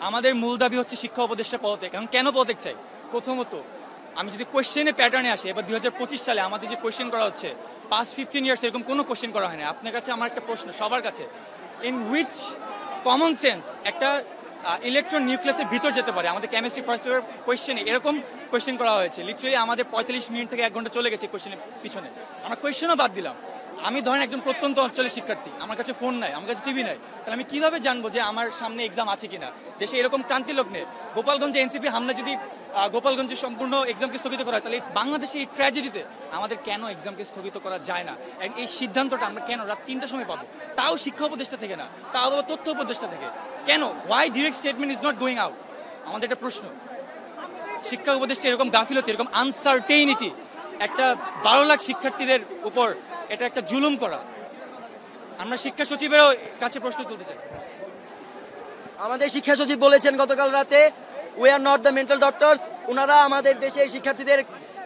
আমাদের মূল দাবি হচ্ছে শিক্ষা উপদেষ্টা পদত্যাগ। এখন কেন পদত্যাগ চাই? প্রথমত আমি যদি কোয়েশ্চেনে প্যাটার্নে আসি, এবার 2025 সালে আমাদের যে কোয়েশ্চেন করা হচ্ছে, পাস্ট 15 ইয়ার্স এরকম কোনো কোয়েশ্চেন করা হয় না। আপনার কাছে আমার একটা প্রশ্ন, সবার কাছে, ইন হুইচ কমন সেন্স একটা ইলেকট্রন নিউক্লিয়াসের ভিতর যেতে পারে? আমাদের কেমিস্ট্রি ফার্স্ট পেপার কোয়েশ্চেনে এরকম কোয়েশ্চেন করা হয়েছে, লিটারালি আমাদের 45 মিনিট থেকে 1 ঘন্টা চলে গেছে কোয়েশ্চেনের পিছনে। আমরা কোয়েশ্চেনও বাদ দিলাম। আমি ধরেন একজন প্রত্যন্ত অঞ্চলের শিক্ষার্থী, আমার কাছে ফোন নাই, আমার কাছে টিভি নাই, তাহলে আমি কিভাবে জানবো যে আমার সামনে এক্সাম আছে কিনা? দেশে এরকম ক্রান্তি লোক নেই। গোপালগঞ্জে এনসিপি হামলা যদি গোপালগঞ্জে সম্পূর্ণ এক্সামকে স্থগিত করা হয়, তাহলে বাংলাদেশে এই ট্র্যাজেডিতে আমাদের কেন এক্সামকে স্থগিত করা যায় না? এই সিদ্ধান্তটা আমরা কেন রাত 3টার সময় পাবো? তাও শিক্ষা উপদেষ্টা থেকে না, তাও আবার তথ্য উপদেষ্টা থেকে। কেন? Why direct statement is not going out? আমাদের একটা প্রশ্ন। শিক্ষা উপদেষ্টা এরকম গাফিলতি, এরকম আনসার্টেইনিটি, একটা 12 লাখ শিক্ষার্থীদের উপর এটা একটা জুলুম করা। আমরা শিক্ষা সচিবেরও কাছে প্রশ্ন তুলতে চাই। আমাদের শিক্ষা সচিব বলেছেন গতকাল রাতে, we are not the mental doctors. ওনারা আমাদের দেশের শিক্ষার্থীদের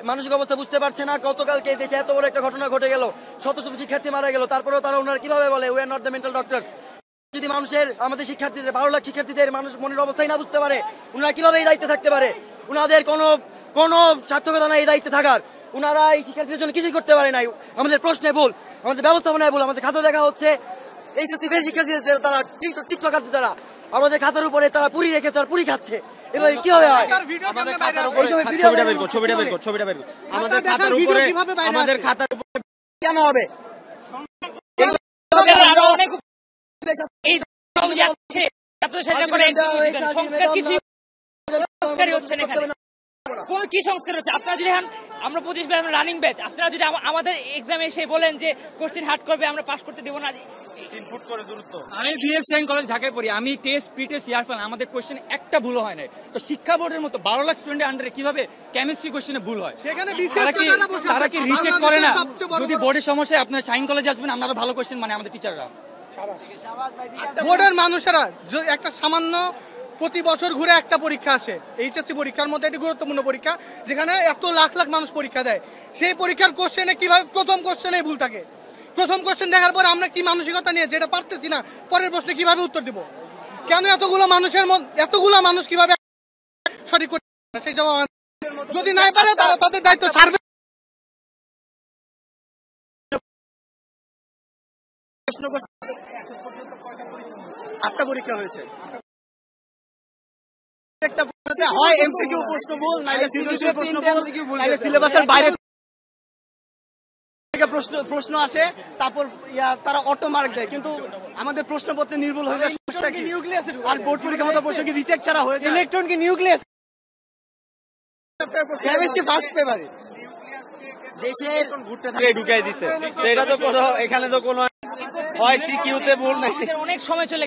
মানসিক অবস্থা বুঝতে পারছে না। গতকালকে দেশে এত বড় একটা ঘটনা ঘটে গেল, শত শত শিক্ষার্থী মারা গেল, তারপরেও তারা ওনারা কিভাবে বলে we are not the mental doctors? যদি আমাদের শিক্ষার্থীদের 12 লাখ শিক্ষার্থীদের মানুষ মনের অবস্থাই না বুঝতে পারে, ওনারা কিভাবে এই দায়িত্বে থাকতে পারে? ওনাদের কোনো সার্থকতা নাই এই দায়িত্বে থাকার। ওনারা এই শিক্ষার্থীদের জন্য কিছুই করতে পারে নাই। আমাদের প্রশ্নে ভুল, আমাদের ব্যবস্থাপনায় ভুল। আমাদের খাতা দেখা হচ্ছে এইচএসসি ফেল শিক্ষার্থীদের, তারা টিকটকারদের দ্বারা আমাদের খাতার উপরে তারা পুরি রেখে তারা পুরি খাচ্ছে। এবার কিভাবে হয়? আমাদের খাতার উপরে ছবিটা বের কর। আমাদের খাতার উপরে কেন হবে? এই সংস্কার কিছু সংস্কারই হচ্ছে না এখানে। কোন কি সংস্কার হচ্ছে? আপনারা যদি আমরা 25 ব্যাচ রানিং ব্যাচ, আপনারা যদি আমাদের এক্সামে এসে বলেন যে কোশ্চেন হার্ড করবে, আমরা পাস করতে দেব না। ইনপুট করে দূরত্ব। আমি বিএফ শাইন কলেজ ঢাকায় পড়ি, আমি টেস্ট প্রি-টেস্ট ইয়ারফল আমাদের কোশ্চেন একটা ভুল হয় না। তো শিক্ষা বোর্ডের মতো 12 লাখ স্টুডেন্টের আন্ডারে কিভাবে কেমিস্ট্রি কোশ্চেনে ভুল হয়? তারা কি রিচেক করে না? যদি বোর্ডের সমস্যা, আপনারা শাইন কলেজে আসবেন, আপনারা ভালো কোশ্চেন মানে আমাদের টিচাররা। বোর্ডের মানুষেরা একটা সামান্য প্রতি বছর ঘুরে একটা পরীক্ষা আসে, এইচএসসি পরীক্ষার মধ্যে একটি গুরুত্বপূর্ণ পরীক্ষা, যেখানে এত লাখ লাখ মানুষ পরীক্ষা দেয়। সেই পরীক্ষার কোশ্চেনে কিভাবে প্রথম কোশ্চেনে ভুল থাকে? প্রথম কোশ্চেন দেখার পর আমরা কি মানসিকতা নিয়ে যেটা পারতেছি না, পরের প্রশ্নে কিভাবে উত্তর দিব? কেন এতগুলো মানুষ কিভাবে সঠিক করতে? সেই জবাব যদি নাই পারে তারা তাদের দায়িত্ব ছাড়বে। আটটা পরীক্ষা হয়েছে, একটা হয় এমসিকিউ প্রশ্ন বল, নাইলে সৃজনশীল প্রশ্ন বল, নাইলে সিলেবাসের বাইরে থেকে প্রশ্ন আসে, তারপর তারা অটো মার্ক দেয়। কিন্তু আমাদের প্রশ্নপত্রে নির্ভুল হয়ে যায় সমস্যা কি? আর বোর্ড পরীক্ষার মতো প্রশ্ন কি রিচেক ছাড়া হয়ে যায়? ইলেকট্রন কি নিউক্লিয়াস? কেমিস্ট্রি ফার্স্ট পেপারে দেশে ঘুরতে থাকে ঢুকাই দিছে। তো এটা তো কোনো, এখানে তো কোনো হয় সিকিউতে ভুল নাই, অনেক সময় চলে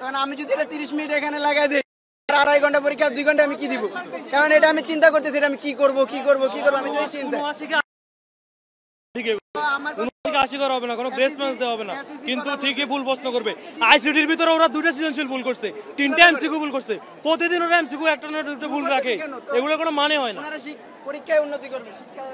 কারণ আমি যদি এটা 30 মিনিট এখানে লাগাই দিই, 2.5 ঘন্টা পরীক্ষা, 2 ঘন্টা আমি কি দিব? কারণ এটা আমি চিন্তা করতেছি, এটা আমি কি করব আমি যদি চিন্তা আশি করা হবে না, কোনো বেস ম্যাচ দেওয়া হবে না, কিন্তু ঠিকই ভুল প্রশ্ন করবে। আইসিটির ভিতরে ওরা 2টা সৃজনশীল ভুল করছে, 3টা এমসিকিউ ভুল করছে, প্রতিদিন ওরা এমসিকিউ একটা না দুটো ভুল রাখে, এগুলো কোনো মানে হয় না। পরীক্ষায় উন্নতি করবে, শিক্ষায়